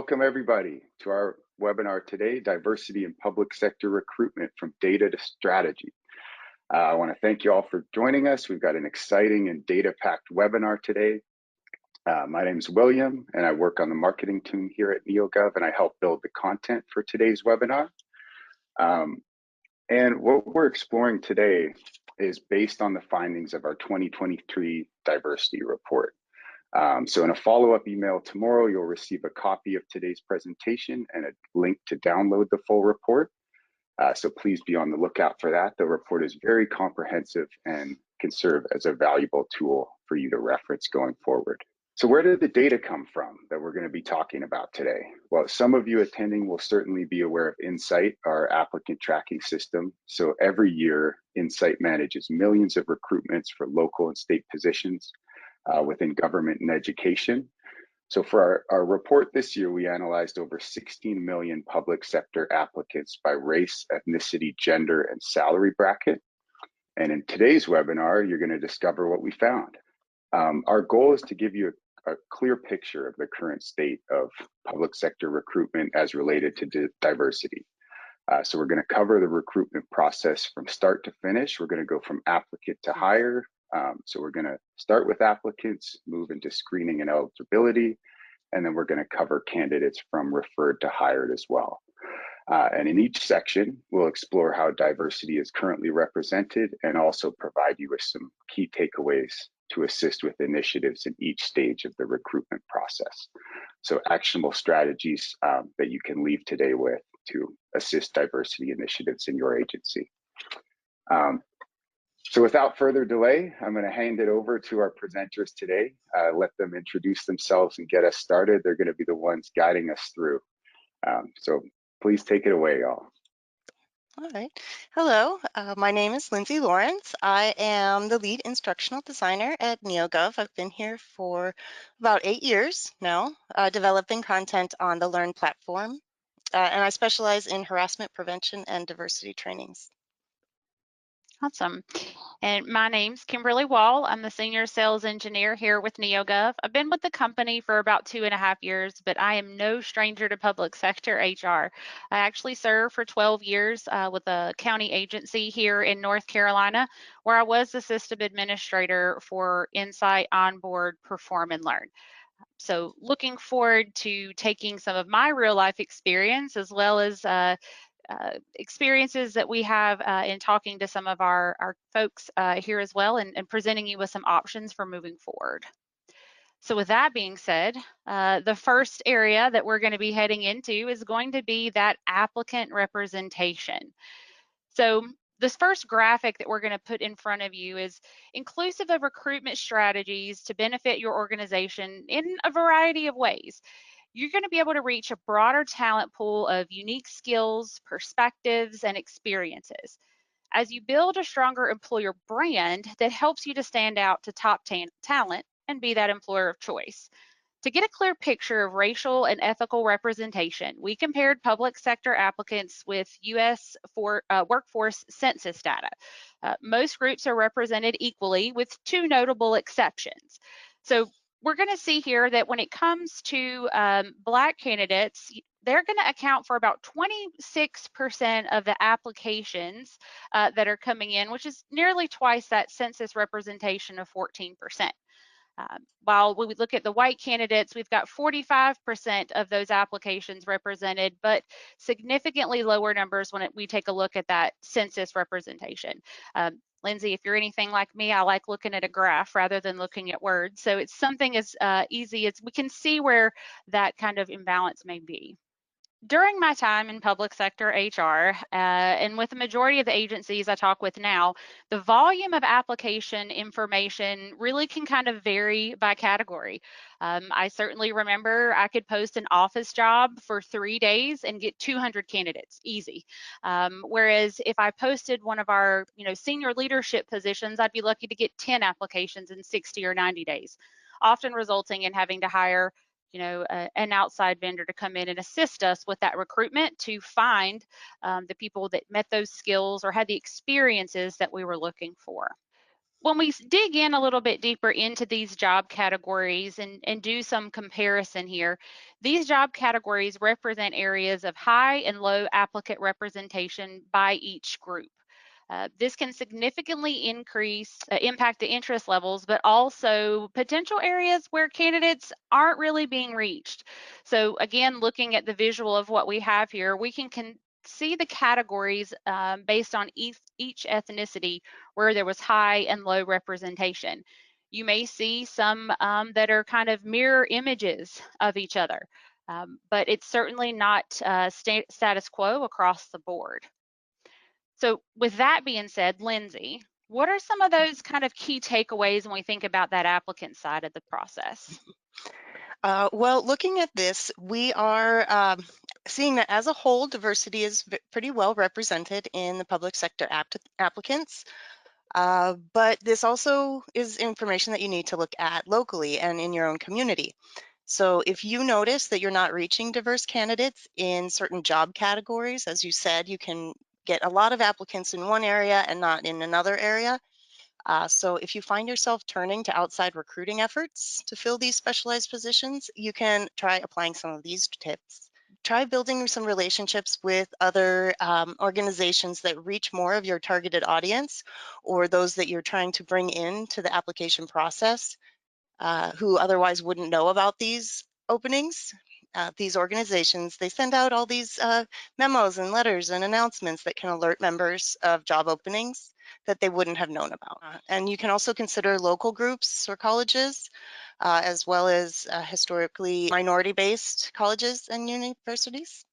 welcome everybody to our webinar today, Diversity in Public Sector Recruitment from Data to Strategy. I want to thank you all for joining us. We've got an exciting and data-packed webinar today. My name is William, and I work on the marketing team here at NEOGOV, and I help build the content for today's webinar. And what we're exploring today is based on the findings of our 2023 diversity report. So in a follow-up email tomorrow, you'll receive a copy of today's presentation and a link to download the full report. So please be on the lookout for that. The report is very comprehensive and can serve as a valuable tool for you to reference going forward. So where did the data come from that we're going to be talking about today? Well, some of you attending will certainly be aware of Insight, our applicant tracking system. So every year, Insight manages millions of recruitments for local and state positions within government and education. So for our report this year, we analyzed over 16 million public sector applicants by race, ethnicity, gender, and salary bracket. And in today's webinar, you're going to discover what we found. Our goal is to give you a clear picture of the current state of public sector recruitment as related to diversity. So we're going to cover the recruitment process from start to finish. We're going to go from applicant to hire. So we're going to start with applicants, move into screening and eligibility, and then we're going to cover candidates from referred to hired as well. And in each section, we'll explore how diversity is currently represented and also provide you with some key takeaways to assist with initiatives in each stage of the recruitment process. So actionable strategies that you can leave today with to assist diversity initiatives in your agency. So without further delay, I'm going to hand it over to our presenters today. Let them introduce themselves and get us started. They're going to be the ones guiding us through. So please take it away, y'all. All right. Hello, my name is Lindsay Lawrence. I am the lead instructional designer at NEOGOV. I've been here for about 8 years now, developing content on the Learn platform. And I specialize in harassment prevention and diversity trainings. Awesome. And my name's Kimberly Wall. I'm the senior sales engineer here with NEOGOV. I've been with the company for about 2.5 years, but I am no stranger to public sector HR. I actually served for 12 years with a county agency here in North Carolina, where I was the system administrator for Insight, Onboard, Perform, and Learn. So looking forward to taking some of my real life experience as well as experiences that we have in talking to some of our folks here as well and presenting you with some options for moving forward. So with that being said, the first area that we're going to be heading into is going to be that applicant representation. So this first graphic that we're going to put in front of you is inclusive of recruitment strategies to benefit your organization in a variety of ways. You're going to be able to reach a broader talent pool of unique skills, perspectives, and experiences. As you build a stronger employer brand that helps you to stand out to top talent and be that employer of choice. To get a clear picture of racial and ethical representation, we compared public sector applicants with U.S. workforce census data. Most groups are represented equally with 2 notable exceptions. So we're going to see here that when it comes to Black candidates, they're going to account for about 26% of the applications that are coming in, which is nearly twice that census representation of 14%. While we look at the white candidates, we've got 45% of those applications represented, but significantly lower numbers when we take a look at that census representation. Lindsay, if you're anything like me, I like looking at a graph rather than looking at words. So it's something as easy as we can see where that kind of imbalance may be. During my time in public sector HR, and with the majority of the agencies I talk with now, the volume of application information really can kind of vary by category. I certainly remember I could post an office job for 3 days and get 200 candidates, easy. Whereas if I posted one of our senior leadership positions, I'd be lucky to get 10 applications in 60 or 90 days, often resulting in having to hire an outside vendor to come in and assist us with that recruitment to find the people that met those skills or had the experiences that we were looking for. when we dig in a little bit deeper into these job categories and do some comparison here, these job categories represent areas of high and low applicant representation by each group. This can significantly impact the interest levels, but also potential areas where candidates aren't really being reached. So again, looking at the visual of what we have here, we can see the categories based on each ethnicity where there was high and low representation. You may see some that are kind of mirror images of each other, but it's certainly not status quo across the board. So with that being said, Lindsay, what are some of those kind of key takeaways when we think about that applicant side of the process? Well, looking at this, we are seeing that as a whole, diversity is pretty well represented in the public sector applicants. But this also is information that you need to look at locally and in your own community. So if you notice that you're not reaching diverse candidates in certain job categories, as you said, you can get a lot of applicants in one area and not in another area. So if you find yourself turning to outside recruiting efforts to fill these specialized positions, you can try applying some of these tips. Try building some relationships with other organizations that reach more of your targeted audience or those that you're trying to bring into the application process who otherwise wouldn't know about these openings. These organizations, they send out all these memos and letters and announcements that can alert members of job openings that they wouldn't have known about. And you can also consider local groups or colleges, as well as historically minority-based colleges and universities.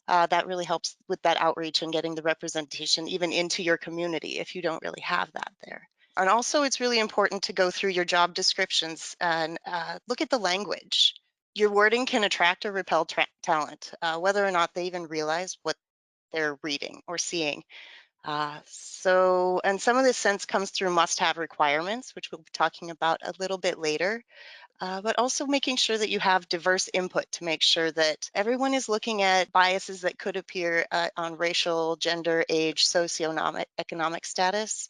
That really helps with that outreach and getting the representation even into your community if you don't really have that there. And also, it's really important to go through your job descriptions and look at the language. Your wording can attract or repel talent, whether or not they even realize what they're reading or seeing. And some of this sense comes through must-have requirements, which we'll be talking about a little bit later. But also making sure that you have diverse input to make sure that everyone is looking at biases that could appear on racial, gender, age, socioeconomic status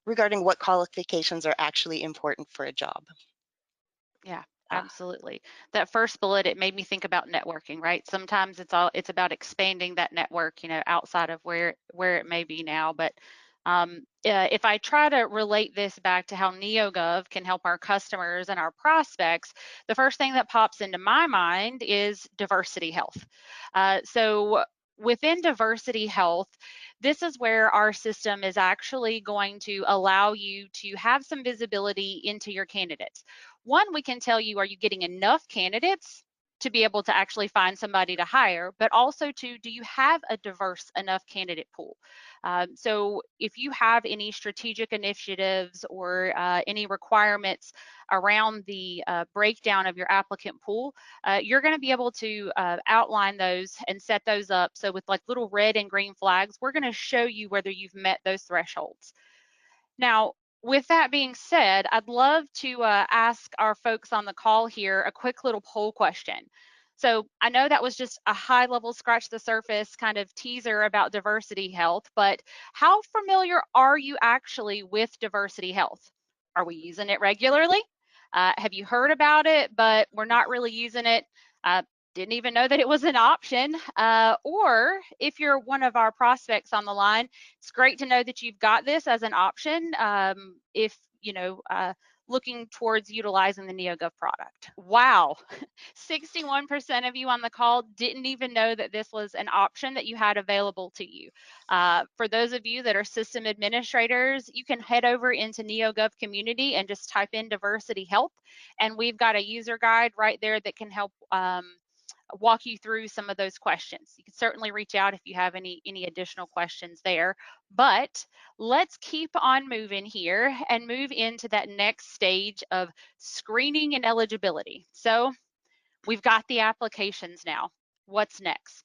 regarding what qualifications are actually important for a job. Yeah, absolutely. That first bullet, it made me think about networking, right? Sometimes it's about expanding that network, outside of where it may be now. But if I try to relate this back to how NEOGOV can help our customers and our prospects, the first thing that pops into my mind is diversity health. So within diversity health, this is where our system is actually going to allow you to have some visibility into your candidates. One, we can tell you, are you getting enough candidates to be able to actually find somebody to hire, but also to, do you have a diverse enough candidate pool? So if you have any strategic initiatives or any requirements around the breakdown of your applicant pool, you're going to be able to outline those and set those up. So with like little red and green flags, we're going to show you whether you've met those thresholds. Now, with that being said, I'd love to ask our folks on the call here a quick little poll question. So I know that was just a high level scratch the surface kind of teaser about diversity health, but how familiar are you actually with diversity health? Are we using it regularly? Have you heard about it, but we're not really using it? Didn't even know that it was an option. Or if you're one of our prospects on the line, it's great to know that you've got this as an option if, looking towards utilizing the NEOGOV product. Wow, 61% of you on the call didn't even know that this was an option that you had available to you. For those of you that are system administrators, you can head over into NEOGOV community and just type in diversity health, and we've got a user guide right there that can help walk you through some of those questions. You can certainly reach out if you have any additional questions there. But let's keep on moving here and move into that next stage of screening and eligibility. So we've got the applications now. What's next?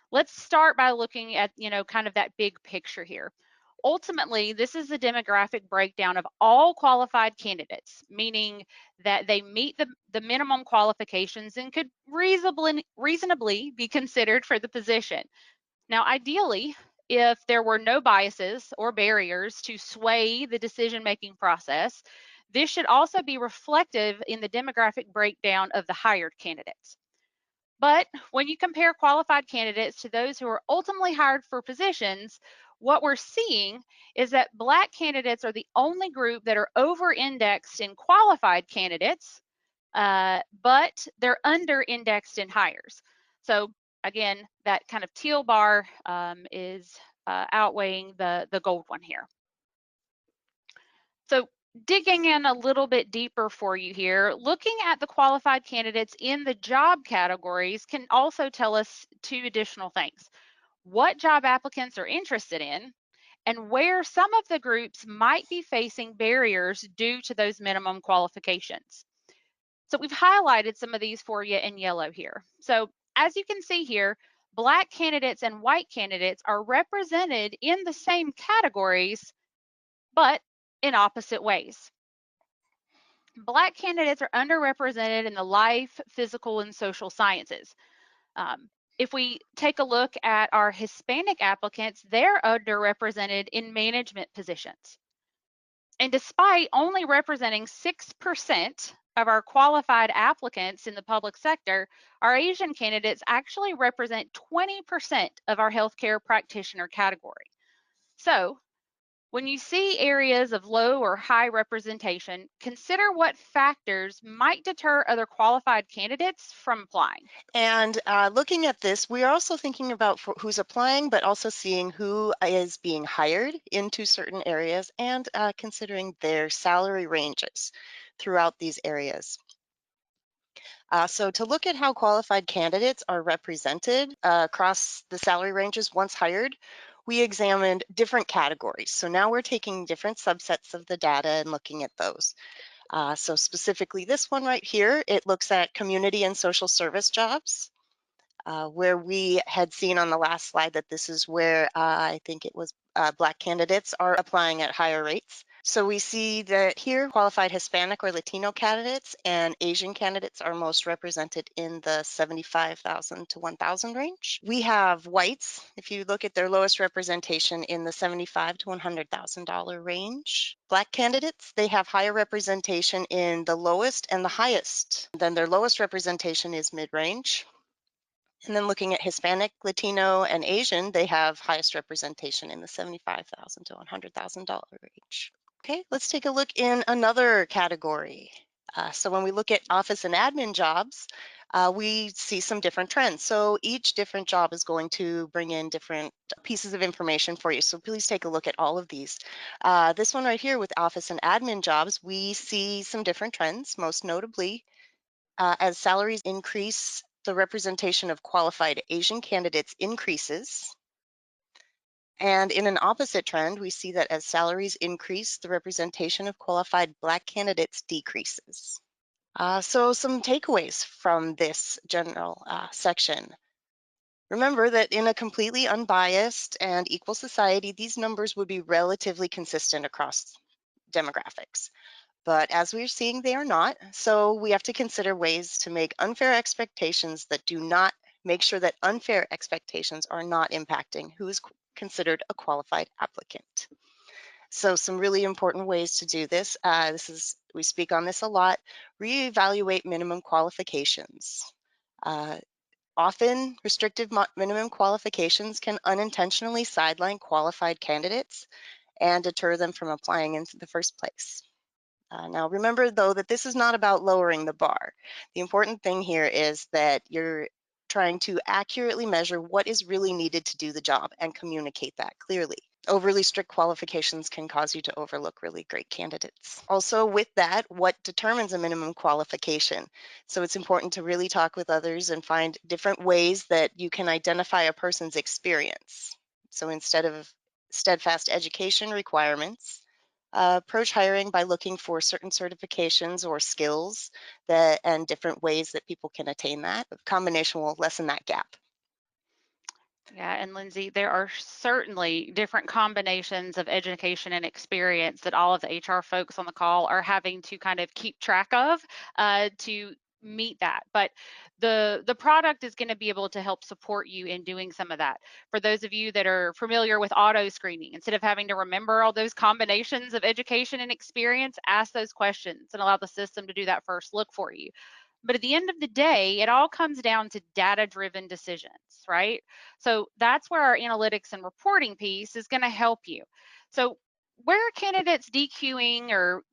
Let's start by looking at, kind of that big picture here. Ultimately, this is the demographic breakdown of all qualified candidates, meaning that they meet the minimum qualifications and could reasonably be considered for the position. Now, ideally, if there were no biases or barriers to sway the decision-making process, this should also be reflective in the demographic breakdown of the hired candidates. But when you compare qualified candidates to those who are ultimately hired for positions, what we're seeing is that Black candidates are the only group that are over-indexed in qualified candidates, but they're under-indexed in hires. So again, that kind of teal bar is outweighing the gold one here. So digging in a little bit deeper for you here, looking at the qualified candidates in the job categories can also tell us two additional things: what job applicants are interested in, and where some of the groups might be facing barriers due to those minimum qualifications. So we've highlighted some of these for you in yellow here. So as you can see here, Black candidates and white candidates are represented in the same categories, but in opposite ways. Black candidates are underrepresented in the life, physical, and social sciences. If we take a look at our Hispanic applicants, they're underrepresented in management positions. And despite only representing 6% of our qualified applicants in the public sector, our Asian candidates actually represent 20% of our healthcare practitioner category. So when you see areas of low or high representation, consider what factors might deter other qualified candidates from applying. And looking at this, we are also thinking about who's applying, but also seeing who is being hired into certain areas and considering their salary ranges throughout these areas. So to look at how qualified candidates are represented across the salary ranges once hired, we examined different categories. So now we're taking different subsets of the data and looking at those. So specifically this one right here, it looks at community and social service jobs, where we had seen on the last slide that this is where I think it was Black candidates are applying at higher rates. So we see that here qualified Hispanic or Latino candidates and Asian candidates are most represented in the 75,000 to 1,000 range. We have whites, if you look at their lowest representation, in the $75,000 to $100,000 range. Black candidates, they have higher representation in the lowest and the highest. Then their lowest representation is mid-range. And then looking at Hispanic, Latino, and Asian, they have highest representation in the $75,000 to $100,000 range. Okay, let's take a look in another category. So when we look at office and admin jobs, we see some different trends. So each different job is going to bring in different pieces of information for you. So please take a look at all of these. This one right here with office and admin jobs, we see some different trends, most notably as salaries increase, the representation of qualified Asian candidates increases. And in an opposite trend, we see that as salaries increase, the representation of qualified Black candidates decreases. So some takeaways from this general section. Remember that in a completely unbiased and equal society, these numbers would be relatively consistent across demographics. But as we're seeing, they are not. So we have to consider ways to make unfair expectations that do not make sure that unfair expectations are not impacting who is considered a qualified applicant. So some really important ways to do this. We speak on this a lot. Reevaluate minimum qualifications. Often restrictive minimum qualifications can unintentionally sideline qualified candidates and deter them from applying in the first place. Now remember though that this is not about lowering the bar. The important thing here is that you're trying to accurately measure what is really needed to do the job and communicate that clearly. Overly strict qualifications can cause you to overlook really great candidates. Also with that, what determines a minimum qualification? So it's important to really talk with others and find different ways that you can identify a person's experience. So instead of steadfast education requirements, approach hiring by looking for certain certifications or skills and different ways that people can attain that. A combination will lessen that gap. Yeah, and Lindsay, there are certainly different combinations of education and experience that all of the HR folks on the call are having to kind of keep track of to meet that. But the product is going to be able to help support you in doing some of that. For those of you that are familiar with auto screening, instead of having to remember all those combinations of education and experience, ask those questions and allow the system to do that first look for you. But at the end of the day, it all comes down to data-driven decisions, right? So that's where our analytics and reporting piece is going to help you. So where are candidates DQing or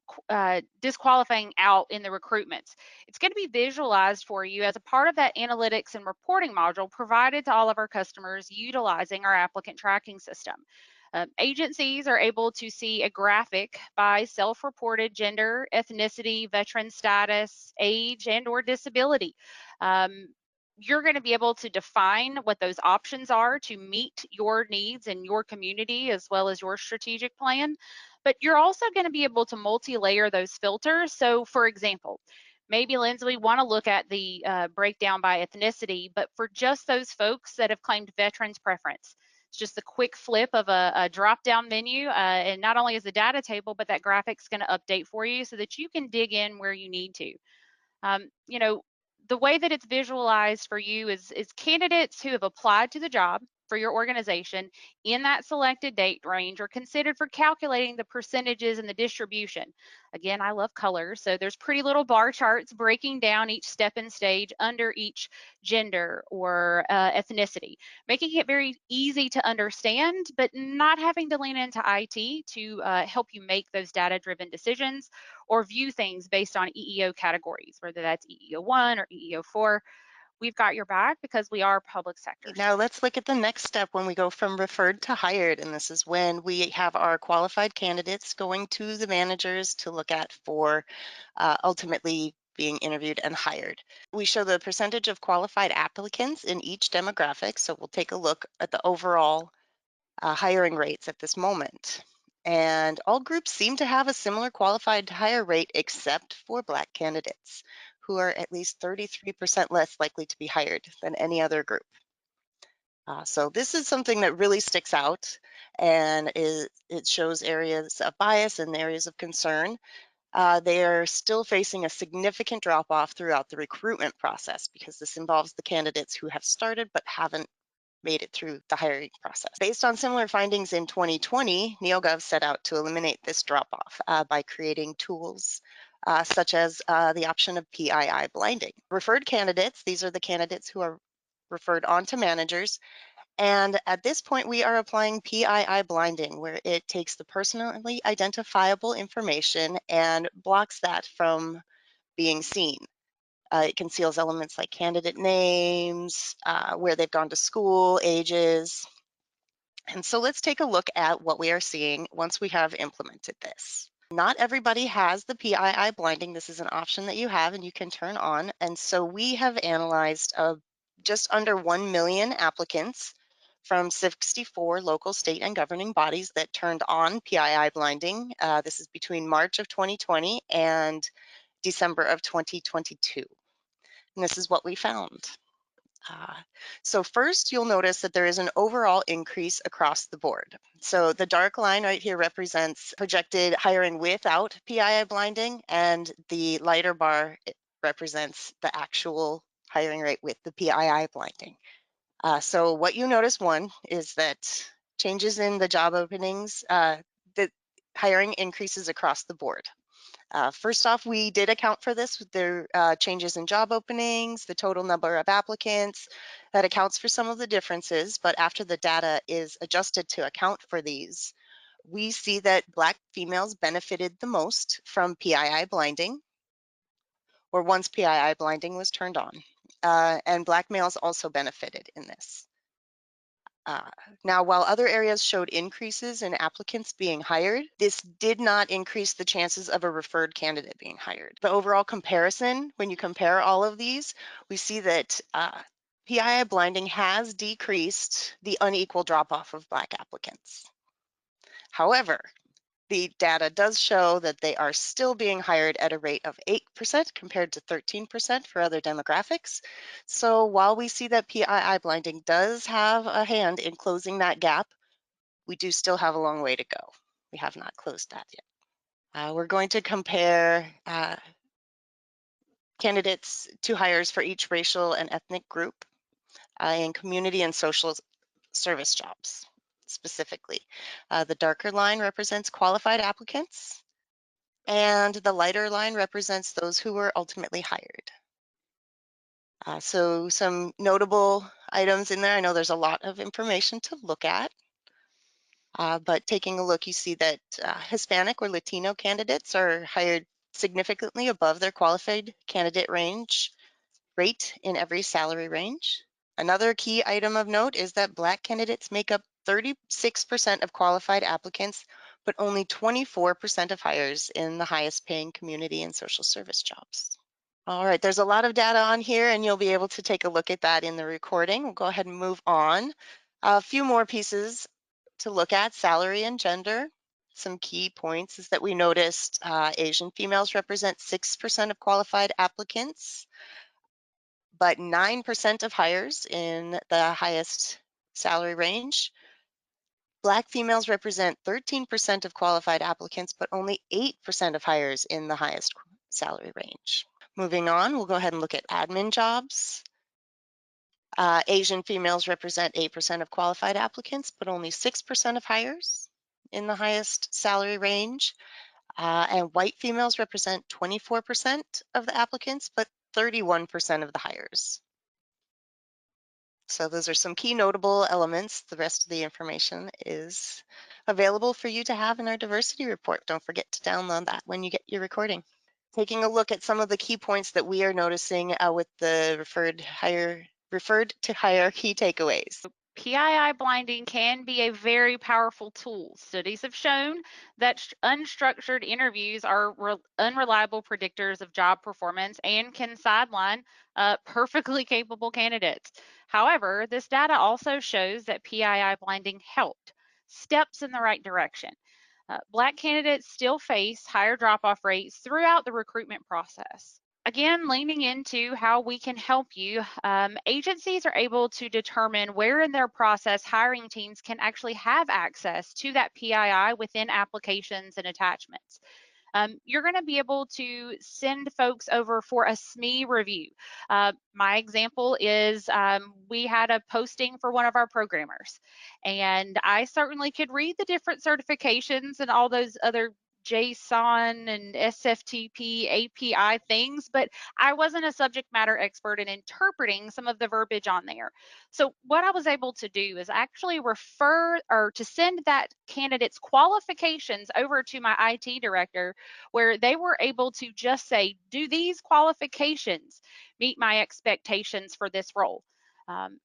disqualifying out in the recruitments? It's going to be visualized for you as a part of that analytics and reporting module provided to all of our customers utilizing our applicant tracking system. Agencies are able to see a graphic by self-reported gender, ethnicity, veteran status, age, and or disability. You're going to be able to define what those options are to meet your needs in your community as well as your strategic plan. But you're also going to be able to multi-layer those filters. So for example, maybe, Lindsay, we want to look at the breakdown by ethnicity, but for just those folks that have claimed veterans preference, it's just a quick flip of a drop-down menu, and not only is the data table, but that graphic's going to update for you so that you can dig in where you need to. You know, the way that it's visualized for you is candidates who have applied to the job for your organization in that selected date range are considered for calculating the percentages and the distribution. Again, I love colors, so there's pretty little bar charts breaking down each step and stage under each gender or ethnicity, making it very easy to understand, but not having to lean into IT to help you make those data-driven decisions or view things based on EEO categories, whether that's EEO1 or EEO4. We've got your back because we are public sector. Now let's look at the next step when we go from referred to hired, and this is when we have our qualified candidates going to the managers to look at for ultimately being interviewed and hired. We show the percentage of qualified applicants in each demographic, so we'll take a look at the overall hiring rates at this moment. And all groups seem to have a similar qualified hire rate except for Black candidates, who are at least 33% less likely to be hired than any other group. So this is something that really sticks out, and it shows areas of bias and areas of concern. They are still facing a significant drop-off throughout the recruitment process because this involves the candidates who have started but haven't made it through the hiring process. Based on similar findings in 2020, NEOGOV set out to eliminate this drop-off by creating tools such as the option of PII blinding. Referred candidates, these are the candidates who are referred on to managers, and at this point we are applying PII blinding, where it takes the personally identifiable information and blocks that from being seen. It conceals elements like candidate names, where they've gone to school, ages. And so let's take a look at what we are seeing once we have implemented this. Not everybody has the PII blinding. This is an option that you have and you can turn on. And so we have analyzed just under 1 million applicants from 64 local, state, and governing bodies that turned on PII blinding. This is between March of 2020 and December of 2022. And this is what we found. So first, you'll notice that there is an overall increase across the board. So the dark line right here represents projected hiring without PII blinding, and the lighter bar represents the actual hiring rate with the PII blinding. So what you notice, one, is that changes in the job openings, the hiring increases across the board. First off, we did account for this with the changes in job openings, the total number of applicants. That accounts for some of the differences, but after the data is adjusted to account for these, we see that Black females benefited the most from PII blinding, or once PII blinding was turned on, and Black males also benefited in this. Now, while other areas showed increases in applicants being hired, this did not increase the chances of a referred candidate being hired. The overall comparison, when you compare all of these, we see that PII blinding has decreased the unequal drop-off of Black applicants. However, the data does show that they are still being hired at a rate of 8% compared to 13% for other demographics. So while we see that PII blinding does have a hand in closing that gap, we do still have a long way to go. We have not closed that yet. We're going to compare candidates to hires for each racial and ethnic group in community and social service jobs specifically. The darker line represents qualified applicants, and the lighter line represents those who were ultimately hired. So some notable items in there. I know there's a lot of information to look at, but taking a look, you see that Hispanic or Latino candidates are hired significantly above their qualified candidate rate in every salary range. Another key item of note is that Black candidates make up 36% of qualified applicants, but only 24% of hires in the highest paying community and social service jobs. All right, there's a lot of data on here, and you'll be able to take a look at that in the recording. We'll go ahead and move on. A few more pieces to look at: salary and gender. Some key points is that we noticed Asian females represent 6% of qualified applicants, but 9% of hires in the highest salary range. Black females represent 13% of qualified applicants, but only 8% of hires in the highest salary range. Moving on, we'll go ahead and look at admin jobs. Asian females represent 8% of qualified applicants, but only 6% of hires in the highest salary range. And white females represent 24% of the applicants, but 31% of the hires. So those are some key notable elements. The rest of the information is available for you to have in our diversity report. Don't forget to download that when you get your recording. Taking a look at some of the key points that we are noticing with the referred to hire key takeaways. PII blinding can be a very powerful tool. Studies have shown that unstructured interviews are unreliable predictors of job performance and can sideline perfectly capable candidates. However, this data also shows that PII blinding helped, steps in the right direction. Black candidates still face higher drop-off rates throughout the recruitment process. Again, leaning into how we can help you, agencies are able to determine where in their process hiring teams can actually have access to that PII within applications and attachments. You're going to be able to send folks over for a SME review. My example is we had a posting for one of our programmers, and I certainly could read the different certifications and all those other JSON and SFTP API things, but I wasn't a subject matter expert in interpreting some of the verbiage on there. So what I was able to do is actually refer or to send that candidate's qualifications over to my IT director, where they were able to just say, do these qualifications meet my expectations for this role?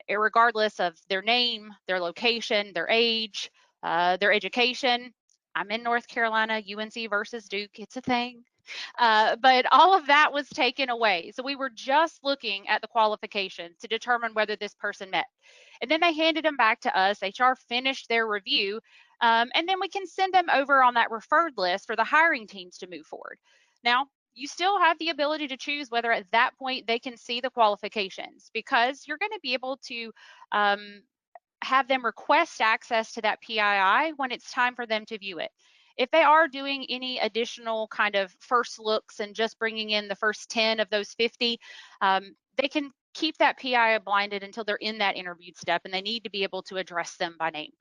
Regardless of their name, their location, their age, their education. I'm in North Carolina, UNC versus Duke, it's a thing. But all of that was taken away. So we were just looking at the qualifications to determine whether this person met. And then they handed them back to us. HR finished their review, and then we can send them over on that referred list for the hiring teams to move forward. Now, you still have the ability to choose whether at that point they can see the qualifications, because you're going to be able to have them request access to that PII when it's time for them to view it. If they are doing any additional kind of first looks and just bringing in the first 10 of those 50, they can keep that PII blinded until they're in that interviewed step, and they need to be able to address them by name.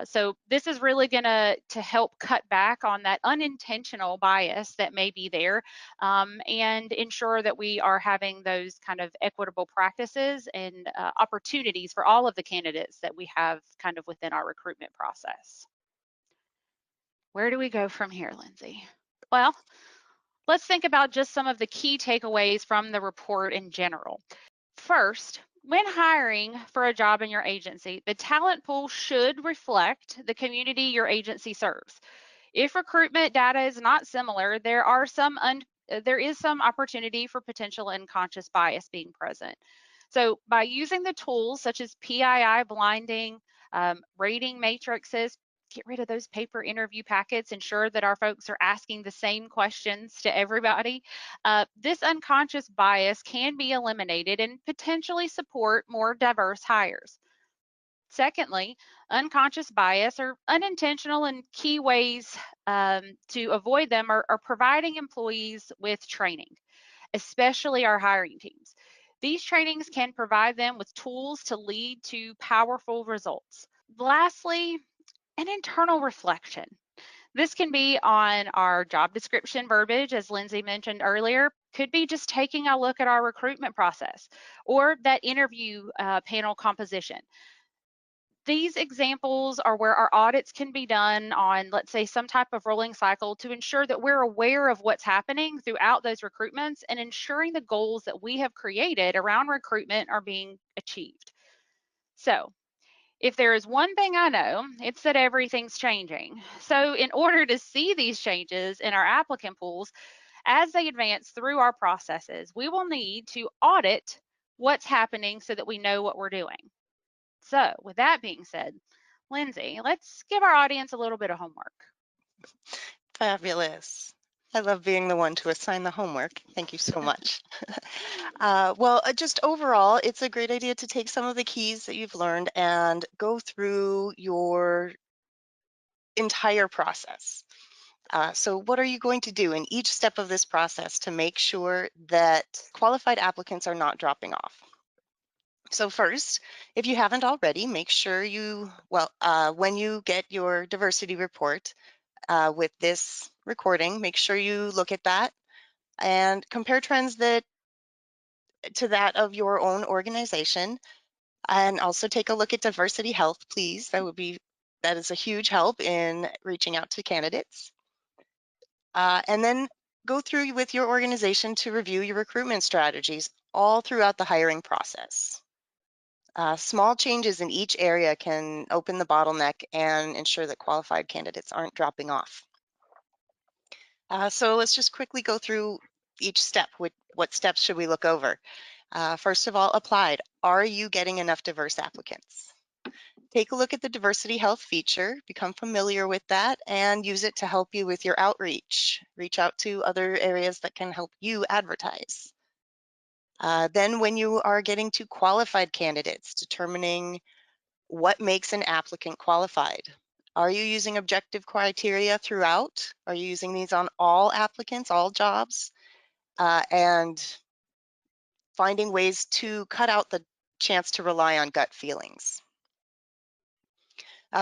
So this is really going to help cut back on that unintentional bias that may be there, and ensure that we are having those kind of equitable practices and opportunities for all of the candidates that we have kind of within our recruitment process. Where do we go from here, Lindsay? Well, let's think about just some of the key takeaways from the report in general. First, when hiring for a job in your agency, the talent pool should reflect the community your agency serves. If recruitment data is not similar, there is some opportunity for potential unconscious bias being present. So by using the tools such as PII blinding, rating matrices, get rid of those paper interview packets, ensure that our folks are asking the same questions to everybody. This unconscious bias can be eliminated and potentially support more diverse hires. Secondly, unconscious bias or unintentional and key ways to avoid them are providing employees with training, especially our hiring teams. These trainings can provide them with tools to lead to powerful results. Lastly, an internal reflection. This can be on our job description verbiage, as Lindsay mentioned earlier, could be just taking a look at our recruitment process or that interview panel composition. These examples are where our audits can be done on, let's say, some type of rolling cycle to ensure that we're aware of what's happening throughout those recruitments and ensuring the goals that we have created around recruitment are being achieved. So, if there is one thing I know, it's that everything's changing. So in order to see these changes in our applicant pools as they advance through our processes, we will need to audit what's happening so that we know what we're doing. So with that being said, Lindsay, let's give our audience a little bit of homework. Fabulous. I love being the one to assign the homework. Thank you so much. Just overall, it's a great idea to take some of the keys that you've learned and go through your entire process. So what are you going to do in each step of this process to make sure that qualified applicants are not dropping off? So first, if you haven't already, make sure you, when you get your diversity report with this recording, make sure you look at that and compare trends to that of your own organization, and also take a look at diversity health, please. That is a huge help in reaching out to candidates. And then go through with your organization to review your recruitment strategies all throughout the hiring process. Small changes in each area can open the bottleneck and ensure that qualified candidates aren't dropping off. So let's just quickly go through each step. What steps should we look over? First of all, applied. Are you getting enough diverse applicants? Take a look at the diversity health feature, become familiar with that, and use it to help you with your outreach. Reach out to other areas that can help you advertise. Then when you are getting to qualified candidates, determining what makes an applicant qualified. Are you using objective criteria throughout? Are you using these on all applicants, all jobs? And finding ways to cut out the chance to rely on gut feelings.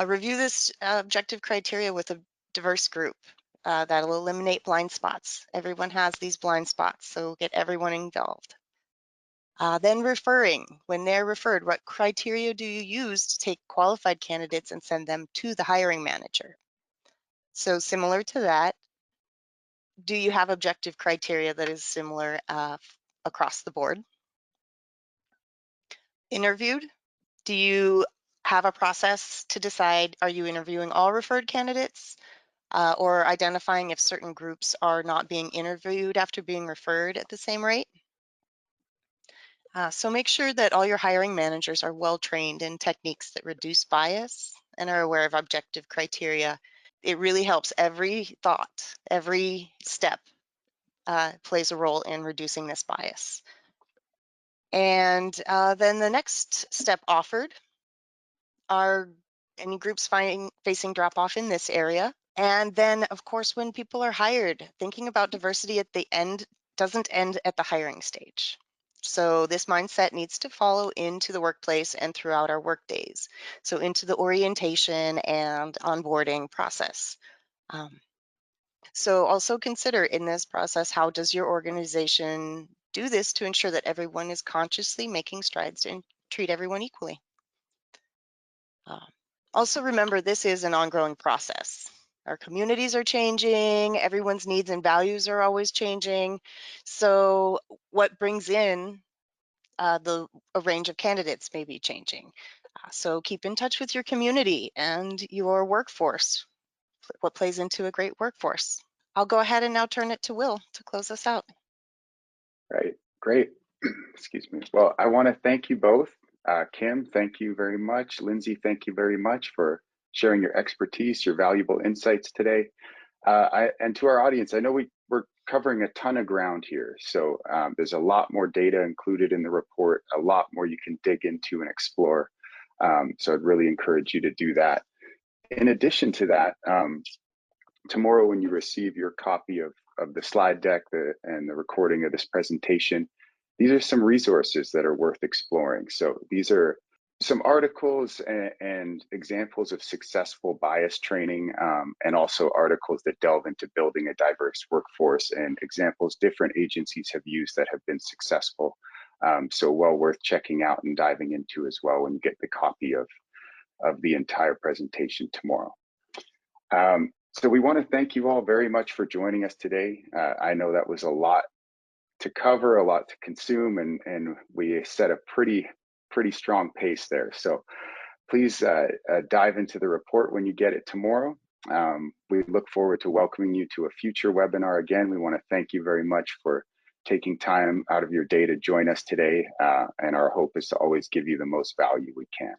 Review this objective criteria with a diverse group. That'll eliminate blind spots. Everyone has these blind spots, so get everyone involved. Then referring. When they're referred, what criteria do you use to take qualified candidates and send them to the hiring manager? So similar to that, do you have objective criteria that is similar across the board? Interviewed. Do you have a process to decide, are you interviewing all referred candidates or identifying if certain groups are not being interviewed after being referred at the same rate? So make sure that all your hiring managers are well trained in techniques that reduce bias and are aware of objective criteria. It really helps. Every thought, every step plays a role in reducing this bias. And then the next step offered are any groups facing drop off in this area. And then, of course, when people are hired, thinking about diversity at the end doesn't end at the hiring stage. So this mindset needs to follow into the workplace and throughout our work days. So into the orientation and onboarding process. So also consider in this process, how does your organization do this to ensure that everyone is consciously making strides and treat everyone equally? Also remember, this is an ongoing process. Our communities are changing, everyone's needs and values are always changing. So what brings in a range of candidates may be changing. So keep in touch with your community and your workforce, what plays into a great workforce. I'll go ahead and now turn it to Will to close us out. Right, great. Excuse me. Well, I want to thank you both. Kim, thank you very much. Lindsay, thank you very much for sharing your expertise, your valuable insights today. And to our audience, I know we're covering a ton of ground here. So there's a lot more data included in the report, a lot more you can dig into and explore. So I'd really encourage you to do that. In addition to that, tomorrow when you receive your copy of the slide deck and the recording of this presentation, these are some resources that are worth exploring. So these are some articles and examples of successful bias training, and also articles that delve into building a diverse workforce and examples different agencies have used that have been successful. So well worth checking out and diving into as well when you get the copy of the entire presentation tomorrow. So we want to thank you all very much for joining us today. I know that was a lot to cover, a lot to consume, and we set a pretty strong pace there. So please dive into the report when you get it tomorrow. We look forward to welcoming you to a future webinar. Again, we want to thank you very much for taking time out of your day to join us today. And our hope is to always give you the most value we can.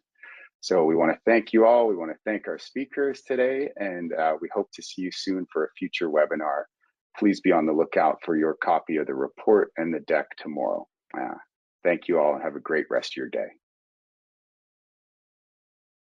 So we want to thank you all. We want to thank our speakers today, and we hope to see you soon for a future webinar. Please be on the lookout for your copy of the report and the deck tomorrow. Thank you all and have a great rest of your day.